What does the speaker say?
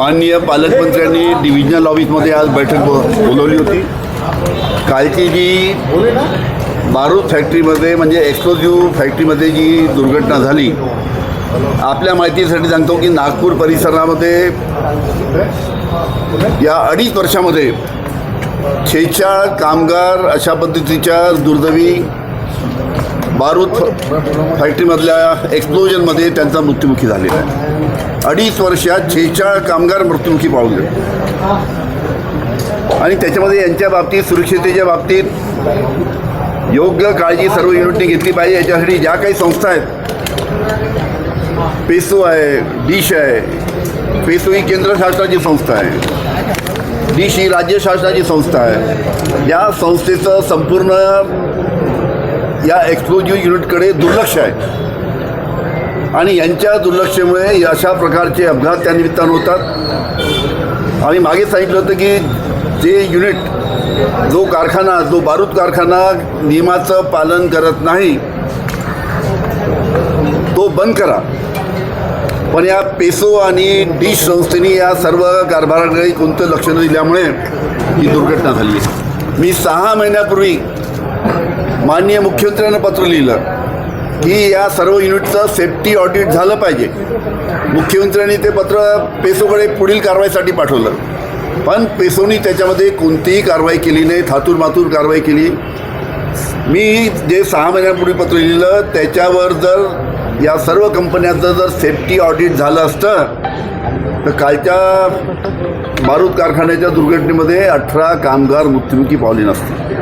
माननीय पालकमंत्र्यांनी डिव्हिजनल ऑफिसमध्ये आज बैठक बोलवली होती. कालची जी बारूद फॅक्टरीमध्ये म्हणजे एक्सप्लोजिव्ह फॅक्टरीमध्ये जी दुर्घटना झाली, आपल्या माहितीसाठी सांगतो की नागपूर परिसरामध्ये या 2.5 वर्षामध्ये 46 कामगार अशा पद्धतीच्या दुर्दैवी बारूद फॅक्टरीमधल्या एक्सप्लोजनमध्ये त्यांचा मृत्युमुखी झालेला आहे. 2.5 वर्षात 46 कामगार मृत्युमुखी पावले आणि त्याच्यामध्ये यांच्या बाबतीत सुरक्षिततेच्या बाबतीत योग्य काळजी सर्व युनिटने घेतली पाहिजे. याच्यासाठी ज्या काही संस्था आहेत, पेसो आहे, डिश आहे. पेसो ही केंद्र शासनाची संस्था आहे, डिश ही राज्य शासनाची संस्था आहे. या संस्थेचं संपूर्ण या एक्सप्लोजिव्ह युनिटकडे दुर्लक्ष आहे आणि यांच्या दुर्लक्षामुळे अशा प्रकारचे अपघात त्या निमित्तानं होतात. आम्ही मागे सांगितलं होतं की जे युनिट, जो कारखाना, जो बारूद कारखाना नियमाचं पालन करत नाही तो बंद करा. पण या पेसो आणि डिश संस्थेने या सर्व कारभाराकडे कोणतं लक्ष न दिल्यामुळे ही दुर्घटना झाली. मी 6 महिन्यापूर्वी माननीय मुख्यमंत्र्यांना पत्र लिहिलं की या सर्व युनिटचं सेफ्टी ऑडिट झालं पाहिजे. मुख्यमंत्र्यांनी ते पत्र पेसोकडे पुढील कारवाईसाठी पाठवलं, पण पेसोनी त्याच्यामध्ये कोणतीही कारवाई केली नाही, थातूरमातूर कारवाई केली. मी जे 6 महिन्यांपूर्वी पत्र लिहिलं त्याच्यावर जर या सर्व कंपन्यांचं जर सेफ्टी ऑडिट झालं असतं तर कालच्या बारूद कारखान्याच्या दुर्घटनेमध्ये 18 कामगार मृत्युमुखी पावले नसते.